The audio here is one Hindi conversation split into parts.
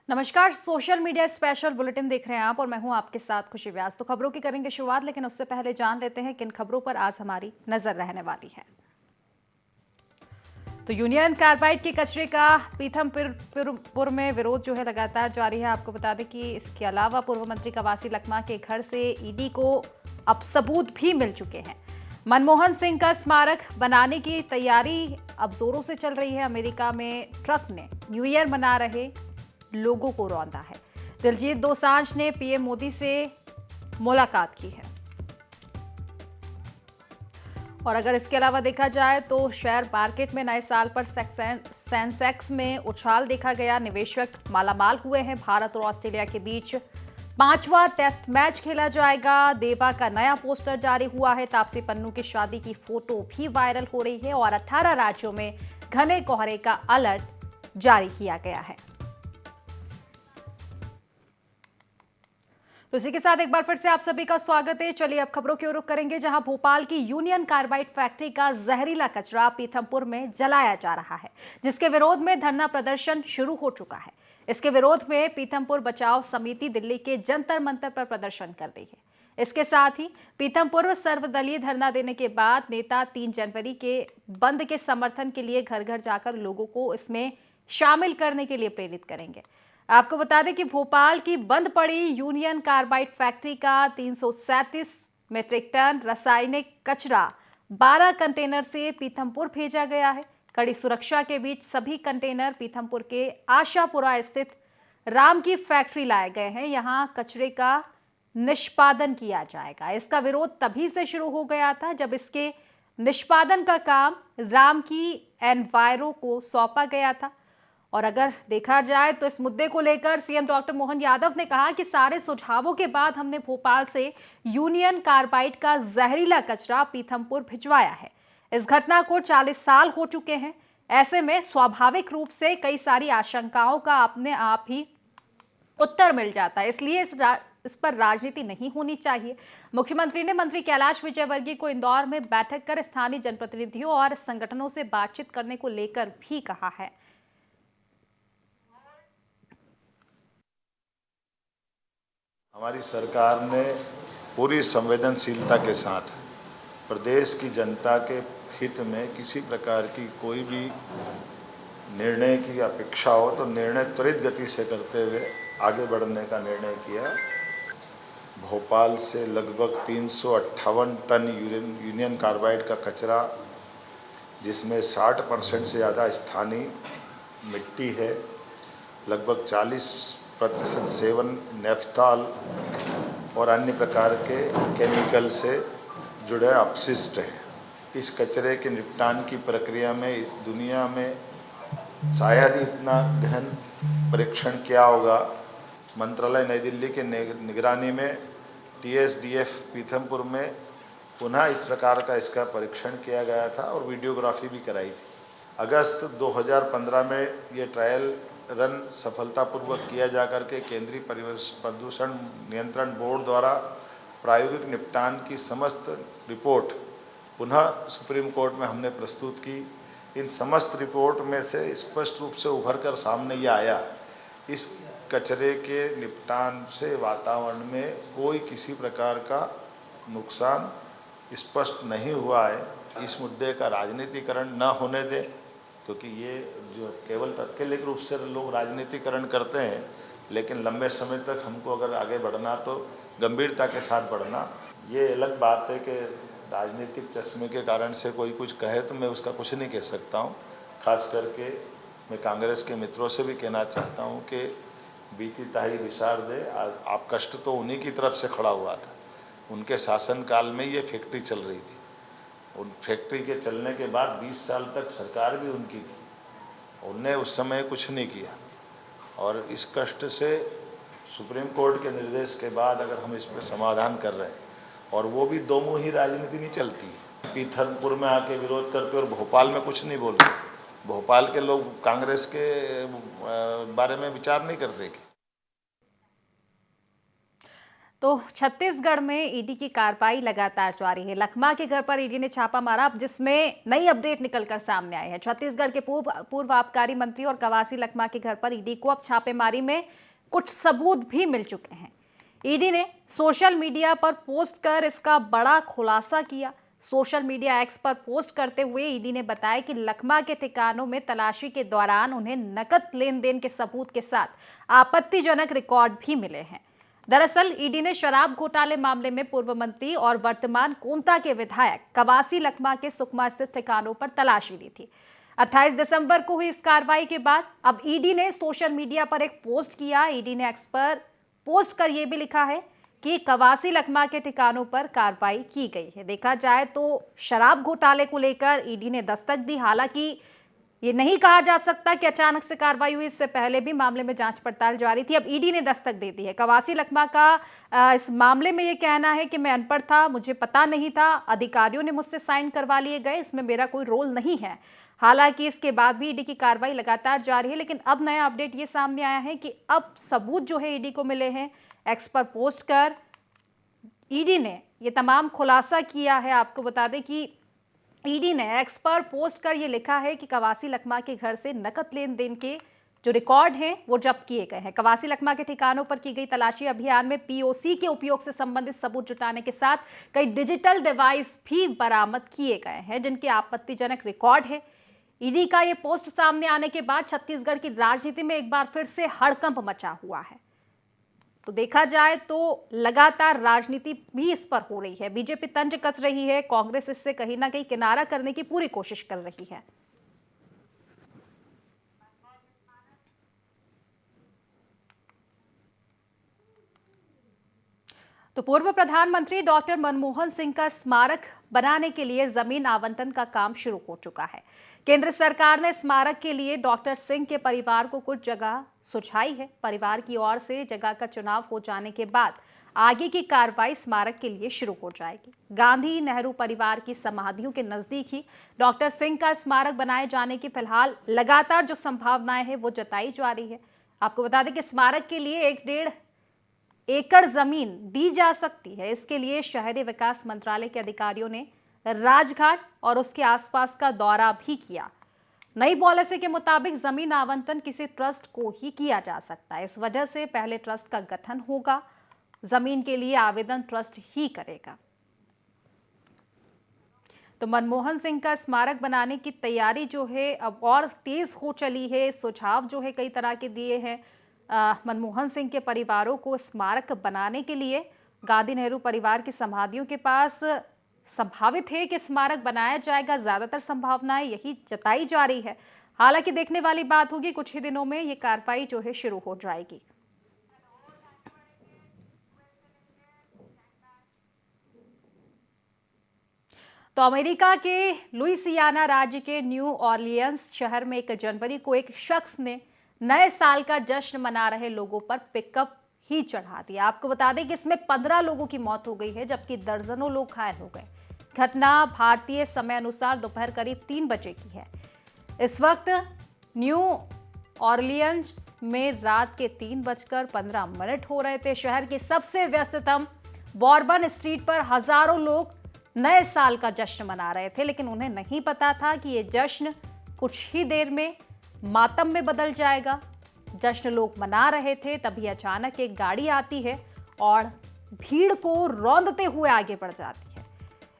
नमस्कार। सोशल मीडिया स्पेशल बुलेटिन देख रहे हैं आप और मैं हूं आपके साथ खुशी व्यास। तो खबरों की करेंगे शुरुआत, लेकिन उससे पहले जान लेते हैं किन खबरों पर आज हमारी नजर रहने वाली है। तो यूनियन कार्बाइड के कचरे का पीथमपुर में विरोध जो है लगातार जारी है। आपको बता दें कि इसके अलावा पूर्व मंत्री कवासी लखमा के घर से ईडी को अब सबूत भी मिल चुके हैं। मनमोहन सिंह का स्मारक बनाने की तैयारी अब जोरों से चल रही है। अमेरिका में ट्रक ने न्यू ईयर मना रहे लोगों को रौंदा है। दिलजीत दोसांझ ने पीएम मोदी से मुलाकात की है। और अगर इसके अलावा देखा जाए तो शेयर मार्केट में नए साल पर सेंसेक्स में उछाल देखा गया। निवेशक मालामाल हुए हैं। भारत और ऑस्ट्रेलिया के बीच 5वां टेस्ट मैच खेला जाएगा। देवा का नया पोस्टर जारी हुआ है। तापसी पन्नू की शादी की फोटो भी वायरल हो रही है और 18 राज्यों में घने कोहरे का अलर्ट जारी किया गया है। तो इसी के साथ एक बार फिर से आप सभी का स्वागत है। चलिए अब खबरों की ओर रुख करेंगे, जहां भोपाल की यूनियन कार्बाइड फैक्ट्री का जहरीला कचरा पीथमपुर में जलाया जा रहा है, जिसके विरोध में धरना प्रदर्शन शुरू हो चुका है। इसके विरोध में पीथमपुर बचाओ समिति दिल्ली के जंतर मंतर पर प्रदर्शन कर रही है। इसके साथ ही पीथमपुर सर्वदलीय धरना देने के बाद नेता 3 जनवरी के बंद के समर्थन के लिए घर घर जाकर लोगों को इसमें शामिल करने के लिए प्रेरित करेंगे। आपको बता दें कि भोपाल की बंद पड़ी यूनियन कार्बाइड फैक्ट्री का 337 मीट्रिक टन रासायनिक कचरा 12 कंटेनर से पीथमपुर भेजा गया है। कड़ी सुरक्षा के बीच सभी कंटेनर पीथमपुर के आशापुरा स्थित राम की फैक्ट्री लाए गए हैं। यहां कचरे का निष्पादन किया जाएगा। इसका विरोध तभी से शुरू हो गया था जब इसके निष्पादन का काम राम की एनवायरो को सौंपा गया था। और अगर देखा जाए तो इस मुद्दे को लेकर सीएम डॉक्टर मोहन यादव ने कहा कि सारे सुझावों के बाद हमने भोपाल से यूनियन कार्बाइड का जहरीला कचरा पीथमपुर भिजवाया है। इस घटना को 40 साल हो चुके हैं। ऐसे में स्वाभाविक रूप से कई सारी आशंकाओं का अपने आप ही उत्तर मिल जाता है, इसलिए इस पर राजनीति नहीं होनी चाहिए। मुख्यमंत्री ने मंत्री कैलाश विजयवर्गीय को इंदौर में बैठक कर स्थानीय जनप्रतिनिधियों और संगठनों से बातचीत करने को लेकर भी कहा है। हमारी सरकार ने पूरी संवेदनशीलता के साथ प्रदेश की जनता के हित में किसी प्रकार की कोई भी निर्णय की अपेक्षा हो तो निर्णय त्वरित गति से करते हुए आगे बढ़ने का निर्णय किया। भोपाल से लगभग 358 टन यूनियन कार्बाइड का कचरा, जिसमें 60% से ज़्यादा स्थानीय मिट्टी है, लगभग 40% सेवन नेफ्थॉल और अन्य प्रकार के केमिकल से जुड़े अपशिष्ट है। इस कचरे के निपटान की प्रक्रिया में दुनिया में शायद ही इतना गहन परीक्षण किया होगा। मंत्रालय नई दिल्ली के निगरानी में TSDF पीथमपुर में पुनः इस प्रकार का इसका परीक्षण किया गया था और वीडियोग्राफी भी कराई थी। अगस्त 2015 में ये ट्रायल रन सफलतापूर्वक किया जाकर के केंद्रीय प्रदूषण नियंत्रण बोर्ड द्वारा प्रायोगिक निपटान की समस्त रिपोर्ट पुनः सुप्रीम कोर्ट में हमने प्रस्तुत की। इन समस्त रिपोर्ट में से स्पष्ट रूप से उभर कर सामने ये आया, इस कचरे के निपटान से वातावरण में कोई किसी प्रकार का नुकसान स्पष्ट नहीं हुआ है। इस मुद्दे का राजनीतिकरण न होने दें, क्योंकि ये जो केवल तात्कालिक रूप से लोग राजनीतिकरण करते हैं, लेकिन लंबे समय तक हमको अगर आगे बढ़ना तो गंभीरता के साथ बढ़ना। ये अलग बात है कि राजनीतिक चश्मे के कारण से कोई कुछ कहे तो मैं उसका कुछ नहीं कह सकता हूँ। खास करके मैं कांग्रेस के मित्रों से भी कहना चाहता हूँ कि बीती ताही विसार दे, आप कष्ट तो उन्हीं की तरफ से खड़ा हुआ था। उनके शासनकाल में ये फैक्ट्री चल रही थी। उन फैक्ट्री के चलने के बाद 20 साल तक सरकार भी उनकी थी, उनने उस समय कुछ नहीं किया। और इस कष्ट से सुप्रीम कोर्ट के निर्देश के बाद अगर हम इस पर समाधान कर रहे हैं, और वो भी दो मुँही राजनीति नहीं चलती। पीथमपुर में आके विरोध करते और भोपाल में कुछ नहीं बोलते। भोपाल के लोग कांग्रेस के बारे में विचार नहीं करते। तो छत्तीसगढ़ में ईडी की कार्रवाई लगातार जारी है। लखमा के घर पर ईडी ने छापा मारा, जिसमें नई अपडेट निकलकर सामने आई है। छत्तीसगढ़ के पूर्व आबकारी मंत्री और कवासी लखमा के घर पर ईडी को अब छापेमारी में कुछ सबूत भी मिल चुके हैं। ईडी ने सोशल मीडिया पर पोस्ट कर इसका बड़ा खुलासा किया। सोशल मीडिया एक्स पर पोस्ट करते हुए ईडी ने बताया कि लखमा के ठिकानों में तलाशी के दौरान उन्हें नकद लेन देन के सबूत के साथ आपत्तिजनक रिकॉर्ड भी मिले हैं। दरअसल ईडी ने शराब घोटाले मामले में पूर्व मंत्री और वर्तमान कोंता के विधायक कवासी लखमा के सुकमा स्थित ठिकानों पर तलाशी ली थी। 28 दिसंबर को हुई इस कार्रवाई के बाद अब ईडी ने सोशल मीडिया पर एक पोस्ट किया। ईडी ने एक्स पर पोस्ट कर यह भी लिखा है कि कवासी लखमा के ठिकानों पर कार्रवाई की गई है। देखा जाए तो शराब घोटाले को लेकर ईडी ने दस्तक दी। हालांकि ये नहीं कहा जा सकता कि अचानक से कार्रवाई हुई, इससे पहले भी मामले में जांच पड़ताल जारी थी। अब ईडी ने दस्तक दे दी है। कवासी लखमा का इस मामले में ये कहना है कि मैं अनपढ़ था, मुझे पता नहीं था, अधिकारियों ने मुझसे साइन करवा लिए गए, इसमें मेरा कोई रोल नहीं है। हालांकि इसके बाद भी ईडी की कार्रवाई लगातार जारी है, लेकिन अब नया अपडेट ये सामने आया है कि अब सबूत जो है ईडी को मिले हैं। एक्स पर पोस्ट कर ईडी ने ये तमाम खुलासा किया है। आपको बता दें कि ईडी ने एक्स पर पोस्ट कर ये लिखा है कि कवासी लखमा के घर से नकद लेन देन के जो रिकॉर्ड हैं वो जब्त किए गए हैं। कवासी लखमा के ठिकानों पर की गई तलाशी अभियान में पीओसी के उपयोग से संबंधित सबूत जुटाने के साथ कई डिजिटल डिवाइस भी बरामद किए गए हैं, जिनके आपत्तिजनक रिकॉर्ड है। ईडी का ये पोस्ट सामने आने के बाद छत्तीसगढ़ की राजनीति में एक बार फिर से हड़कंप मचा हुआ है। तो देखा जाए तो लगातार राजनीति भी इस पर हो रही है। बीजेपी तंज कस रही है, कांग्रेस इससे कहीं ना कहीं किनारा करने की पूरी कोशिश कर रही है। तो पूर्व प्रधानमंत्री डॉक्टर मनमोहन सिंह का स्मारक बनाने के लिए जमीन आवंटन का काम शुरू हो चुका है। केंद्र सरकार ने स्मारक के लिए डॉक्टर सिंह के परिवार को कुछ जगह सुझाई है। परिवार की ओर से जगह का चुनाव हो जाने के बाद आगे की कार्रवाई स्मारक के लिए शुरू हो जाएगी। गांधी नेहरू परिवार की समाधियों के नजदीक ही डॉक्टर सिंह का स्मारक बनाए जाने की फिलहाल लगातार जो संभावनाएं हैं वो जताई जा रही है। आपको बता दें कि स्मारक के लिए 1.5 एकड़ जमीन दी जा सकती है। इसके लिए शहरी विकास मंत्रालय के अधिकारियों ने राजघाट और उसके आसपास का दौरा भी किया। नई पॉलिसी के मुताबिक जमीन आवंटन किसी ट्रस्ट को ही किया जा सकता है। इस वजह से पहले ट्रस्ट का गठन होगा, जमीन के लिए आवेदन ट्रस्ट ही करेगा। तो मनमोहन सिंह का स्मारक बनाने की तैयारी जो है अब और तेज हो चली है। सुझाव जो है कई तरह के दिए हैं मनमोहन सिंह के परिवारों को स्मारक बनाने के लिए। गांधी नेहरू परिवार की समाधियों के पास संभावित है कि स्मारक बनाया जाएगा। ज्यादातर संभावनाएं यही जताई जा रही है। हालांकि देखने वाली बात होगी, कुछ ही दिनों में ये कार्रवाई जो है शुरू हो जाएगी। तो अमेरिका के लुइसियाना राज्य के न्यू ऑरलियंस शहर में 1 जनवरी को एक शख्स ने नए साल का जश्न मना रहे लोगों पर पिकअप ही चढ़ा दिया। आपको बता दें कि इसमें 15 लोगों की मौत हो गई है, जबकि दर्जनों लोग घायल हो गए। घटना भारतीय समय अनुसार दोपहर करीब 3 बजे की है। इस वक्त न्यू ऑरलियंस में रात के 3:15 हो रहे थे। शहर की सबसे व्यस्ततम बॉर्बन स्ट्रीट पर हजारों लोग नए साल का जश्न मना रहे थे, लेकिन उन्हें नहीं पता था कि ये जश्न कुछ ही देर में मातम में बदल जाएगा। जश्न लोग मना रहे थे, तभी अचानक एक गाड़ी आती है और भीड़ को रौंदते हुए आगे बढ़ जाती है।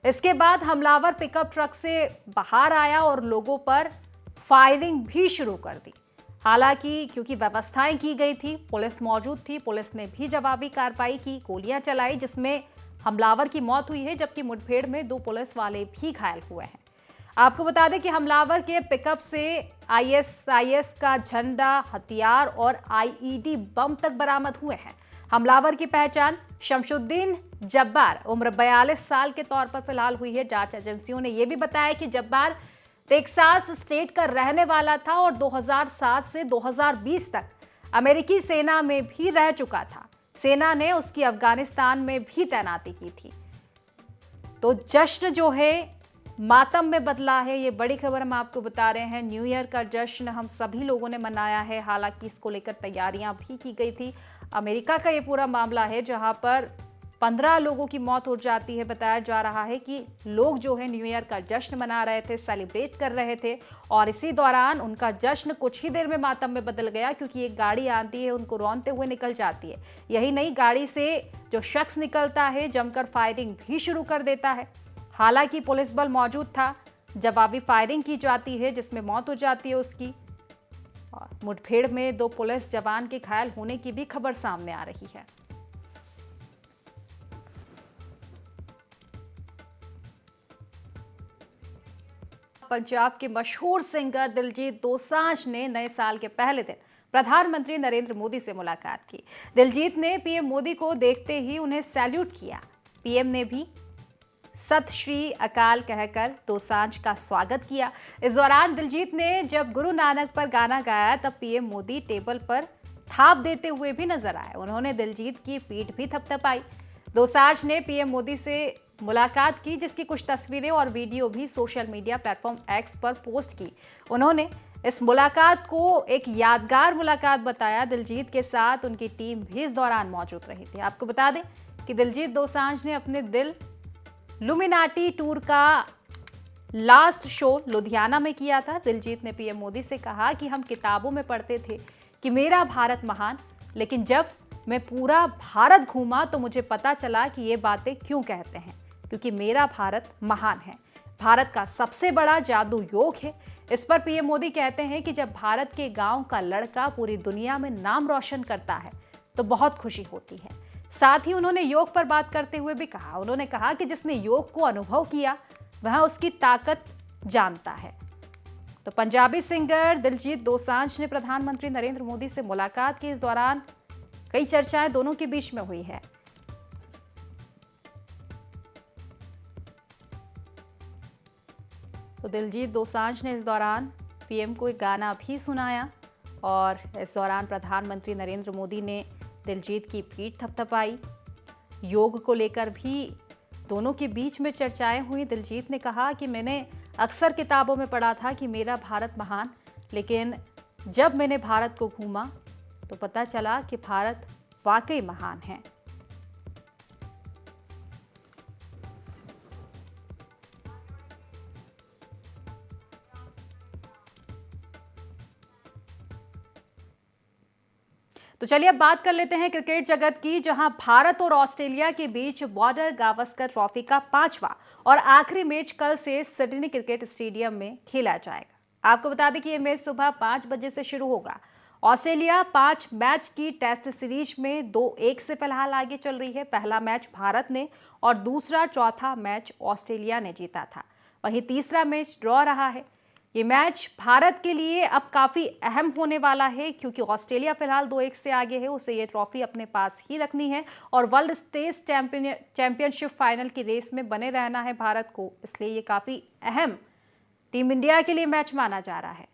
इसके बाद हमलावर पिकअप ट्रक से बाहर आया और लोगों पर फायरिंग भी शुरू कर दी। हालांकि क्योंकि व्यवस्थाएं की गई थी, पुलिस मौजूद थी, पुलिस ने भी जवाबी कार्रवाई की, गोलियां चलाई, जिसमें हमलावर की मौत हुई है, जबकि मुठभेड़ में 2 पुलिस वाले भी घायल हुए हैं। आपको बता दें कि हमलावर के पिकअप से आईएसआईएस का झंडा, हथियार और आईईडी बम तक बरामद हुए हैं। हमलावर की पहचान शमशुद्दीन जब्बार उम्र 42 साल के तौर पर फिलहाल हुई है। जांच एजेंसियों ने यह भी बताया कि जब्बार टेक्सास स्टेट का रहने वाला था और 2007 से 2020 तक अमेरिकी सेना में भी रह चुका था। सेना ने उसकी अफगानिस्तान में भी तैनाती की थी। तो जश्न जो है मातम में बदला है। ये बड़ी खबर हम आपको बता रहे हैं। न्यू ईयर का जश्न हम सभी लोगों ने मनाया है। हालांकि इसको लेकर तैयारियां भी की गई थी। अमेरिका का ये पूरा मामला है, जहां पर 15 लोगों की मौत हो जाती है। बताया जा रहा है कि लोग जो है न्यू ईयर का जश्न मना रहे थे, सेलिब्रेट कर रहे थे और इसी दौरान उनका जश्न कुछ ही देर में मातम में बदल गया, क्योंकि एक गाड़ी आती है, उनको रौंदते हुए निकल जाती है। यही नहीं, गाड़ी से जो शख्स निकलता है जमकर फायरिंग भी शुरू कर देता है। हालांकि पुलिस बल मौजूद था, जवाबी फायरिंग की जाती है जिसमें मौत हो जाती है उसकी। और मुठभेड़ में 2 पुलिस जवान के घायल होने की भी खबर सामने आ रही है। पंजाब के मशहूर सिंगर दिलजीत दोसांझ ने नए साल के पहले दिन प्रधानमंत्री नरेंद्र मोदी से मुलाकात की। दिलजीत ने पीएम मोदी को देखते ही उन्हें सैल्यूट किया। पीएम ने भी सत श्री अकाल कहकर दोसांझ का स्वागत किया। इस दौरान दिलजीत ने जब गुरु नानक पर गाना गाया तब पीएम मोदी टेबल पर थाप देते हुए भी नजर आए। उन्होंने दिलजीत की पीठ भी थपथपाई। दोसांझ ने पीएम मोदी से मुलाकात की, जिसकी कुछ तस्वीरें और वीडियो भी सोशल मीडिया प्लेटफॉर्म एक्स पर पोस्ट की। उन्होंने इस मुलाकात को एक यादगार मुलाकात बताया। दिलजीत के साथ उनकी टीम भी इस दौरान मौजूद रही थी। आपको बता दें कि दिलजीत दोसांझ ने अपने दिल लुमिनाटी टूर का लास्ट शो लुधियाना में किया था। दिलजीत ने पीएम मोदी से कहा कि हम किताबों में पढ़ते थे कि मेरा भारत महान, लेकिन जब मैं पूरा भारत घूमा तो मुझे पता चला कि ये बातें क्यों कहते हैं, क्योंकि मेरा भारत महान है। भारत का सबसे बड़ा जादू योग है। इस पर पीएम मोदी कहते हैं कि जब भारत के गांव का लड़का पूरी दुनिया में नाम रोशन करता है तो बहुत खुशी होती है। साथ ही उन्होंने योग पर बात करते हुए भी कहा, उन्होंने कहा कि जिसने योग को अनुभव किया वह उसकी ताकत जानता है। तो पंजाबी सिंगर दिलजीत दोसांझ ने प्रधानमंत्री नरेंद्र मोदी से मुलाकात की। इस दौरान कई चर्चाएं दोनों के बीच में हुई है। तो दिलजीत दोसांझ ने इस दौरान पीएम को एक गाना भी सुनाया और इस दौरान प्रधानमंत्री नरेंद्र मोदी ने दिलजीत की पीठ थपथपाई। योग को लेकर भी दोनों के बीच में चर्चाएं हुई। दिलजीत ने कहा कि मैंने अक्सर किताबों में पढ़ा था कि मेरा भारत महान, लेकिन जब मैंने भारत को घूमा तो पता चला कि भारत वाकई महान है। तो चलिए अब बात कर लेते हैं क्रिकेट जगत की, जहां भारत और ऑस्ट्रेलिया के बीच बॉर्डर गावस्कर ट्रॉफी का 5वां और आखिरी मैच कल से सिडनी क्रिकेट स्टेडियम में खेला जाएगा। आपको बता दें कि यह मैच सुबह 5 बजे से शुरू होगा। ऑस्ट्रेलिया 5 मैच की टेस्ट सीरीज में 2-1 से फिलहाल आगे चल रही है। पहला मैच भारत ने और दूसरा चौथा मैच ऑस्ट्रेलिया ने जीता था। वहीं तीसरा मैच ड्रॉ रहा है। ये मैच भारत के लिए अब काफी अहम होने वाला है, क्योंकि ऑस्ट्रेलिया फिलहाल 2-1 से आगे है। उसे ये ट्रॉफी अपने पास ही रखनी है और वर्ल्ड टेस्ट चैंपियनशिप फाइनल की रेस में बने रहना है भारत को। इसलिए ये काफी अहम टीम इंडिया के लिए मैच माना जा रहा है।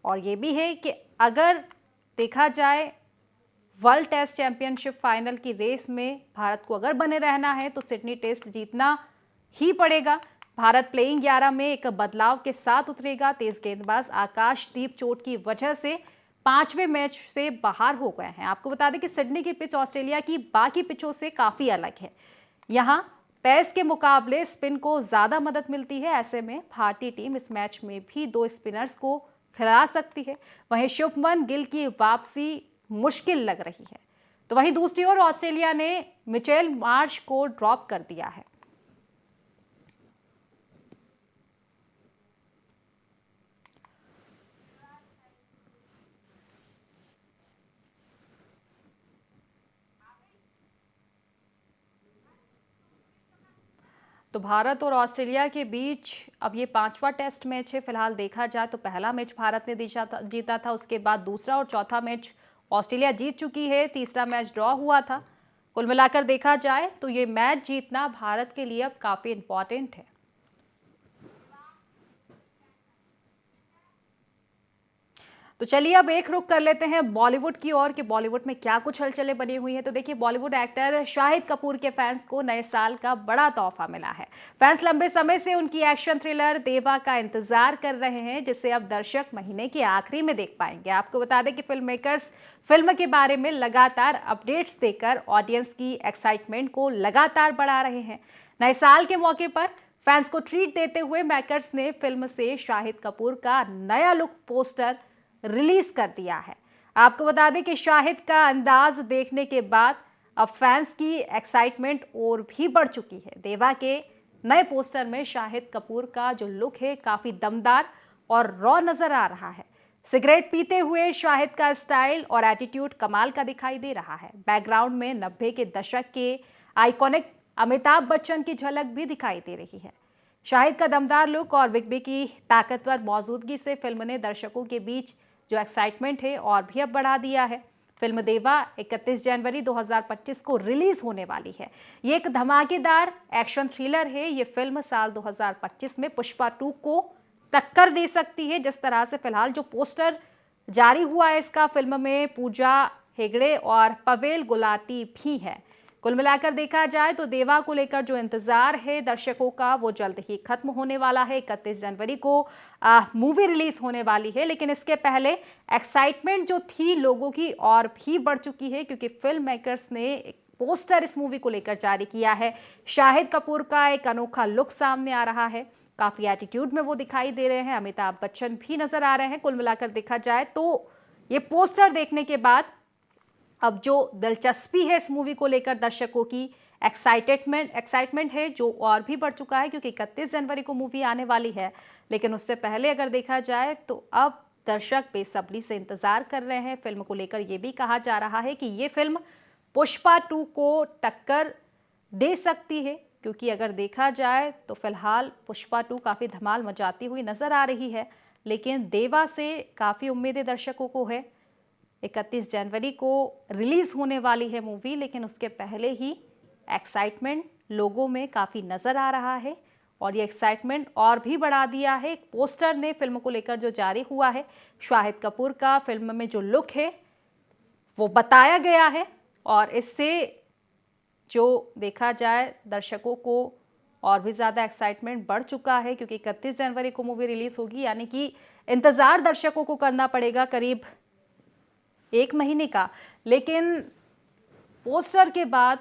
और ये भी है कि अगर देखा जाए वर्ल्ड टेस्ट चैंपियनशिप फाइनल की रेस में भारत को अगर बने रहना है तो सिडनी टेस्ट जीतना ही पड़ेगा। भारत प्लेइंग 11 में एक बदलाव के साथ उतरेगा। तेज गेंदबाज आकाशदीप चोट की वजह से 5वें मैच से बाहर हो गए हैं। आपको बता दें कि सिडनी की पिच ऑस्ट्रेलिया की बाकी पिचों से काफी अलग है। यहाँ पेस के मुकाबले स्पिन को ज्यादा मदद मिलती है। ऐसे में भारतीय टीम इस मैच में भी 2 स्पिनर्स को खिला सकती है। वहीं शुभमन गिल की वापसी मुश्किल लग रही है। तो वहीं दूसरी ओर ऑस्ट्रेलिया ने मिचेल मार्श को ड्रॉप कर दिया है। तो भारत और ऑस्ट्रेलिया के बीच अब ये 5वां टेस्ट मैच है। फिलहाल देखा जाए तो पहला मैच भारत ने जीता था, उसके बाद दूसरा और चौथा मैच ऑस्ट्रेलिया जीत चुकी है, तीसरा मैच ड्रॉ हुआ था। कुल मिलाकर देखा जाए तो ये मैच जीतना भारत के लिए अब काफी इंपॉर्टेंट है। तो चलिए अब एक रुख कर लेते हैं बॉलीवुड की ओर कि बॉलीवुड में क्या कुछ हलचलें बनी हुई हैं। तो देखिए, बॉलीवुड एक्टर शाहिद कपूर के फैंस को नए साल का बड़ा तोहफा मिला है। फैंस लंबे समय से उनकी एक्शन थ्रिलर देवा का इंतजार कर रहे हैं, जिसे अब दर्शक महीने के आखिरी में देख पाएंगे। आपको बता दें कि फिल्म मेकर्स फिल्म के बारे में लगातार अपडेट्स देकर ऑडियंस की एक्साइटमेंट को लगातार बढ़ा रहे हैं। नए साल के मौके पर फैंस को ट्रीट देते हुए मेकर्स ने फिल्म से शाहिद कपूर का नया लुक पोस्टर रिलीज कर दिया है। आपको बता दें कि शाहिद का अंदाज देखने के बाद अब फैंस की एक्साइटमेंट और भी बढ़ चुकी है। देवा के नए पोस्टर में शाहिद कपूर का जो लुक है काफी दमदार और रॉ नजर आ रहा है। सिगरेट पीते हुए शाहिद का स्टाइल और एटीट्यूड कमाल का दिखाई दे रहा है। बैकग्राउंड में 90 के दशक के आइकॉनिक अमिताभ बच्चन की झलक भी दिखाई दे रही है। शाहिद का दमदार लुक और बिग बी की ताकतवर मौजूदगी से फिल्म ने दर्शकों के बीच जो एक्साइटमेंट है और भी अब बढ़ा दिया है। फिल्म देवा 31 जनवरी 2025 को रिलीज होने वाली है। ये एक धमाकेदार एक्शन थ्रिलर है। ये फिल्म साल 2025 में पुष्पा 2 को टक्कर दे सकती है। जिस तरह से फिलहाल जो पोस्टर जारी हुआ है इसका, फिल्म में पूजा हेगड़े और पवेल गुलाटी भी है। कुल मिलाकर देखा जाए तो देवा को लेकर जो इंतजार है दर्शकों का वो जल्द ही खत्म होने वाला है। 31 जनवरी को मूवी रिलीज होने वाली है, लेकिन इसके पहले एक्साइटमेंट जो थी लोगों की और भी बढ़ चुकी है, क्योंकि फिल्म मेकर्स ने एक पोस्टर इस मूवी को लेकर जारी किया है। शाहिद कपूर का एक अनोखा लुक सामने आ रहा है। काफी एटीट्यूड में वो दिखाई दे रहे हैं। अमिताभ बच्चन भी नजर आ रहे हैं। कुल मिलाकर देखा जाए तो ये पोस्टर देखने के बाद अब जो दिलचस्पी है इस मूवी को लेकर दर्शकों की एक्साइटमेंट है जो और भी बढ़ चुका है, क्योंकि 31 जनवरी को मूवी आने वाली है। लेकिन उससे पहले अगर देखा जाए तो अब दर्शक बेसब्री से इंतजार कर रहे हैं। फिल्म को लेकर यह भी कहा जा रहा है कि ये फिल्म पुष्पा 2 को टक्कर दे सकती है, क्योंकि अगर देखा जाए तो फिलहाल पुष्पा 2 काफी धमाल मचाती हुई नजर आ रही है। लेकिन देवा से काफी उम्मीदें दर्शकों को है। 31 जनवरी को रिलीज होने वाली है मूवी, लेकिन उसके पहले ही एक्साइटमेंट लोगों में काफी नजर आ रहा है और ये एक्साइटमेंट और भी बढ़ा दिया है एक पोस्टर ने फिल्म को लेकर जो जारी हुआ है। शाहिद कपूर का फिल्म में जो लुक है वो बताया गया है और इससे जो देखा जाए दर्शकों को और भी ज्यादा एक्साइटमेंट बढ़ चुका है, क्योंकि 31 जनवरी को मूवी रिलीज होगी, यानी कि इंतजार दर्शकों को करना पड़ेगा करीब 1 महीने का। लेकिन पोस्टर के बाद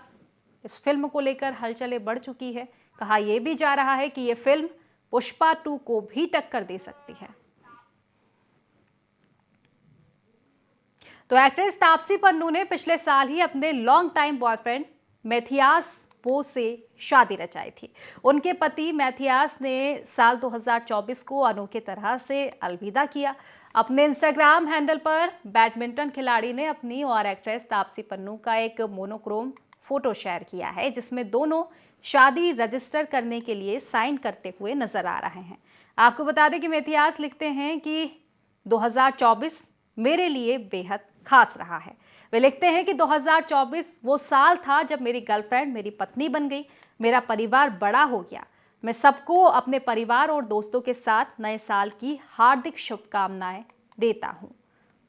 इस फिल्म को लेकर हलचलें बढ़ चुकी है। कहा यह भी जा रहा है कि यह फिल्म पुष्पा 2 को भी टक्कर दे सकती है। तो एक्ट्रेस तापसी पन्नू ने पिछले साल ही अपने long time boyfriend Mathias Boe से शादी रचाई थी। उनके पति मैथियास ने साल 2024 को अनोखे तरह से अलविदा किया। अपने इंस्टाग्राम हैंडल पर बैडमिंटन खिलाड़ी ने अपनी और एक्ट्रेस तापसी पन्नू का एक मोनोक्रोम फोटो शेयर किया है, जिसमें दोनों शादी रजिस्टर करने के लिए साइन करते हुए नजर आ रहे हैं। आपको बता दें कि मैथियास लिखते हैं कि 2024 मेरे लिए बेहद खास रहा है। वे लिखते हैं कि 2024 वो साल था जब मेरी गर्लफ्रेंड मेरी पत्नी बन गई, मेरा परिवार बड़ा हो गया। मैं सबको अपने परिवार और दोस्तों के साथ नए साल की हार्दिक शुभकामनाएं देता हूं।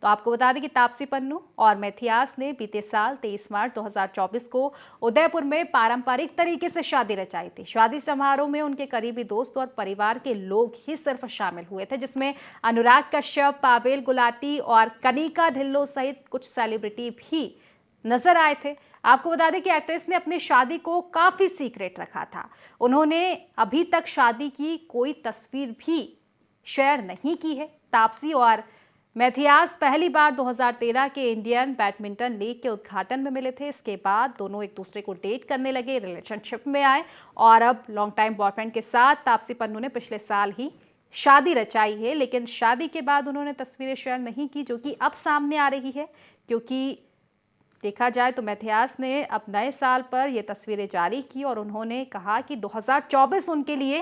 तो आपको बता दें कि तापसी पन्नू और मैथियास ने बीते साल 23 मार्च 2024 को उदयपुर में पारंपरिक तरीके से शादी रचाई थी। शादी समारोह में उनके करीबी दोस्त और परिवार के लोग ही सिर्फ शामिल हुए थे, जिसमें अनुराग कश्यप, पावेल गुलाटी और कनिका ढिल्लों सहित कुछ सेलिब्रिटी भी नजर आए थे। आपको बता दें कि एक्ट्रेस ने अपनी शादी को काफी सीक्रेट रखा था। उन्होंने अभी तक शादी की कोई तस्वीर भी शेयर नहीं की है। तापसी और मैथियास पहली बार 2013 के इंडियन बैडमिंटन लीग के उद्घाटन में मिले थे। इसके बाद दोनों एक दूसरे को डेट करने लगे, रिलेशनशिप में आए और अब लॉन्ग टाइम बॉयफ्रेंड के साथ तापसी पन्नू ने पिछले साल ही शादी रचाई है। लेकिन शादी के बाद उन्होंने तस्वीरें शेयर नहीं की, जो कि अब सामने आ रही है, क्योंकि देखा जाए तो मैथियास ने अब नए साल पर यह तस्वीरें जारी की और उन्होंने कहा कि 2024 उनके लिए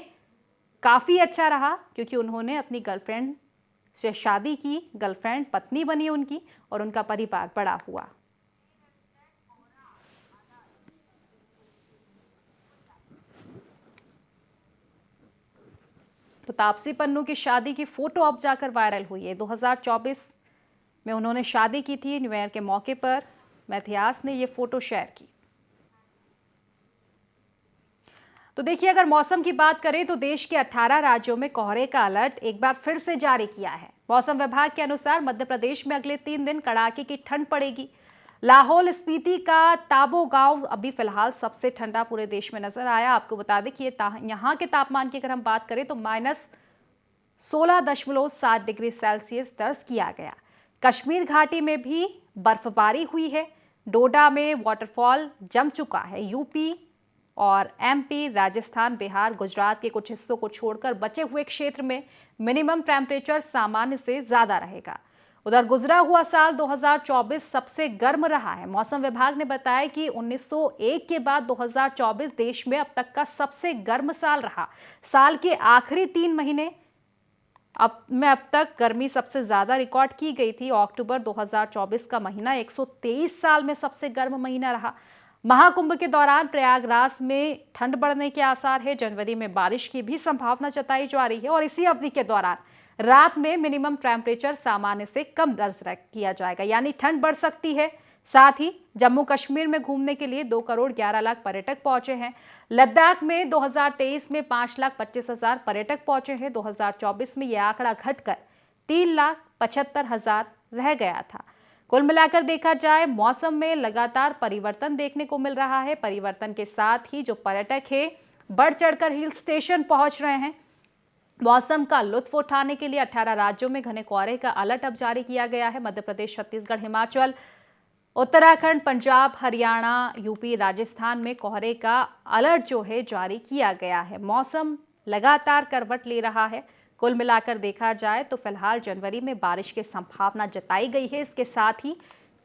काफ़ी अच्छा रहा, क्योंकि उन्होंने अपनी गर्लफ्रेंड से शादी की, गर्लफ्रेंड पत्नी बनी उनकी और उनका परिवार बड़ा हुआ। तो तापसी पन्नू की शादी की फोटो अब जाकर वायरल हुई है। 2024 में उन्होंने शादी की थी। न्यू ईयर के मौके पर मैथियास ने ये फोटो शेयर की। तो देखिए, अगर मौसम की बात करें तो देश के 18 राज्यों में कोहरे का अलर्ट एक बार फिर से जारी किया है। मौसम विभाग के अनुसार मध्य प्रदेश में अगले 3 दिन कड़ाके की ठंड पड़ेगी। लाहौल स्पीति का ताबो गांव अभी फिलहाल सबसे ठंडा पूरे देश में नजर आया। आपको बता दें कि यहाँ के तापमान की अगर हम बात करें तो -16.7 डिग्री सेल्सियस दर्ज किया गया। कश्मीर घाटी में भी बर्फबारी हुई है। डोडा में वाटरफॉल जम चुका है। यूपी और एमपी, राजस्थान, बिहार, गुजरात के कुछ हिस्सों को छोड़कर बचे हुए क्षेत्र में मिनिमम टेम्परेचर सामान्य से ज्यादा रहेगा। उधर गुजरा हुआ साल 2024 सबसे गर्म रहा है। मौसम विभाग ने बताया कि 1901 के बाद 2024 देश में अब तक का सबसे गर्म साल रहा। साल के आखिरी 3 महीने अब तक गर्मी सबसे ज्यादा रिकॉर्ड की गई थी। अक्टूबर 2024 का महीना 123 साल में सबसे गर्म महीना रहा। महाकुंभ के दौरान प्रयागराज में ठंड बढ़ने के आसार है। जनवरी में बारिश की भी संभावना जताई जा रही है और इसी अवधि के दौरान रात में मिनिमम टेम्परेचर सामान्य से कम दर्ज किया जाएगा, यानी ठंड बढ़ सकती है। साथ ही जम्मू कश्मीर में घूमने के लिए 2 करोड़ 11 लाख पर्यटक पहुंचे हैं। लद्दाख में 2023 में 5,25,000 पर्यटक पहुंचे हैं। 2024 में यह आंकड़ा घटकर 3,75,000 रह गया था। कुल मिलाकर देखा जाए मौसम में लगातार परिवर्तन देखने को मिल रहा है। परिवर्तन के साथ ही जो पर्यटक है बढ़ चढ़कर हिल स्टेशन पहुंच रहे हैं। मौसम का लुत्फ उठाने के लिए 18 राज्यों में घने कोहरे का अलर्ट अब जारी किया गया है। मध्य प्रदेश, छत्तीसगढ़, हिमाचल, उत्तराखंड, पंजाब, हरियाणा, यूपी, राजस्थान में कोहरे का अलर्ट जो है जारी किया गया है। मौसम लगातार करवट ले रहा है। कुल मिलाकर देखा जाए तो फिलहाल जनवरी में बारिश की संभावना जताई गई है। इसके साथ ही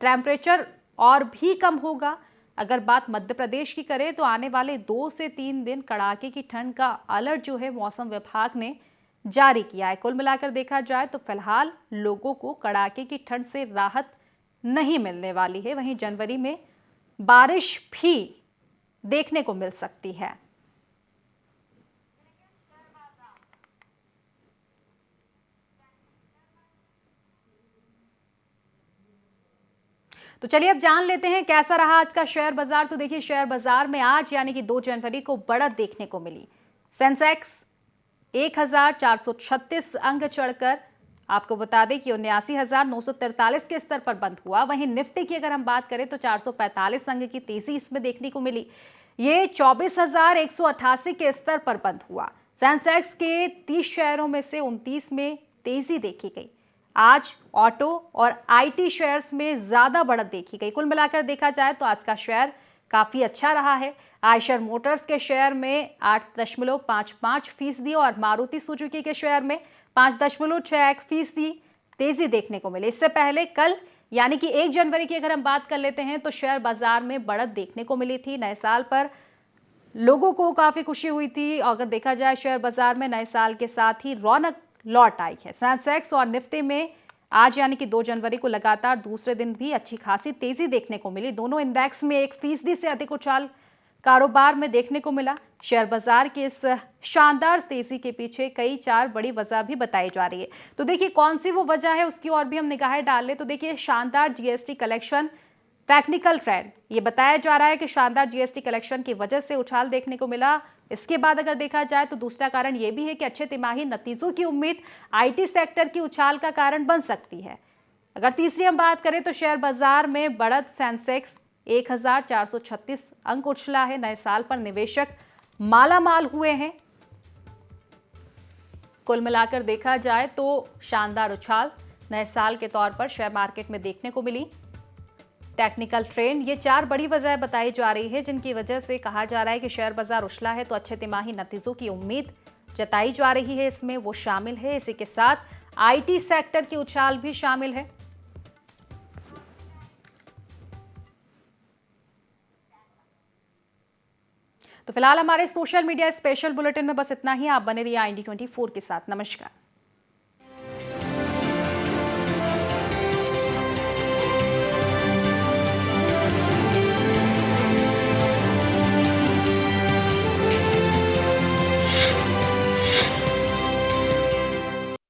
टेम्परेचर और भी कम होगा। अगर बात मध्य प्रदेश की करें तो आने वाले 2 से 3 दिन कड़ाके की ठंड का अलर्ट जो है मौसम विभाग ने जारी किया है। कुल मिलाकर देखा जाए तो फिलहाल लोगों को कड़ाके की ठंड से राहत नहीं मिलने वाली है। वहीं जनवरी में बारिश भी देखने को मिल सकती है। तो चलिए अब जान लेते हैं कैसा रहा आज का शेयर बाजार। तो देखिए, शेयर बाजार में आज यानी कि 2 जनवरी को बढ़त देखने को मिली। सेंसेक्स 1,436 अंक चढ़कर आपको बता दें कि 79,943 के स्तर पर बंद हुआ। वहीं निफ्टी की अगर हम बात करें तो 445 अंक की तेजी इसमें देखने को मिली। ये 24,188 के स्तर पर बंद हुआ। सेंसेक्स के 30 शेयरों में से 29 में तेजी देखी गई। आज ऑटो और आईटी शेयर्स में ज्यादा बढ़त देखी गई। कुल मिलाकर देखा जाए तो आज का शेयर काफी अच्छा रहा है। आयशर मोटर्स के शेयर में 8.55% और मारुति सुजुकी के शेयर में 5.61% तेजी देखने को मिली। इससे पहले कल यानी कि 1 जनवरी की अगर हम बात कर लेते हैं तो शेयर बाजार में बढ़त देखने को मिली थी। नए साल पर लोगों को काफी खुशी हुई थी। अगर देखा जाए शेयर बाजार में नए साल के साथ ही रौनक लौट आई है। सेंसेक्स और निफ्टी में आज यानी कि 2 जनवरी को लगातार दूसरे दिन भी अच्छी खासी तेजी देखने को मिली। दोनों इंडेक्स में 1% से अधिक उछाल कारोबार में देखने को मिला। शेयर बाजार की इस शानदार तेजी के पीछे कई 4 बड़ी वजह भी बताई जा रही है। तो देखिए, कौन सी वो वजह है उसकी और भी हम निगाहें डाल लें तो देखिए, शानदार जीएसटी कलेक्शन, टेक्निकल ट्रेंड। ये बताया जा रहा है कि शानदार जीएसटी कलेक्शन की वजह से उछाल देखने को मिला। इसके बाद अगर देखा जाए तो दूसरा कारण यह भी है कि अच्छे तिमाही नतीजों की उम्मीद आईटी सेक्टर की उछाल का कारण बन सकती है। अगर तीसरी हम बात करें तो शेयर बाजार में बढ़त, सेंसेक्स 1,436 अंक उछला है। नए साल पर निवेशक मालामाल हुए हैं। कुल मिलाकर देखा जाए तो शानदार उछाल नए साल के तौर पर शेयर मार्केट में देखने को मिली। टेक्निकल ट्रेंड, ये 4 बड़ी वजह बताई जा रही है जिनकी वजह से कहा जा रहा है कि शेयर बाजार उछला है। तो अच्छे तिमाही नतीजों की उम्मीद जताई जा रही है, इसमें वो शामिल है। इसी के साथ आईटी सेक्टर की उछाल भी शामिल है। तो फिलहाल हमारे सोशल मीडिया स्पेशल बुलेटिन में बस इतना ही। आप बने रहिए IND24 के साथ। नमस्कार।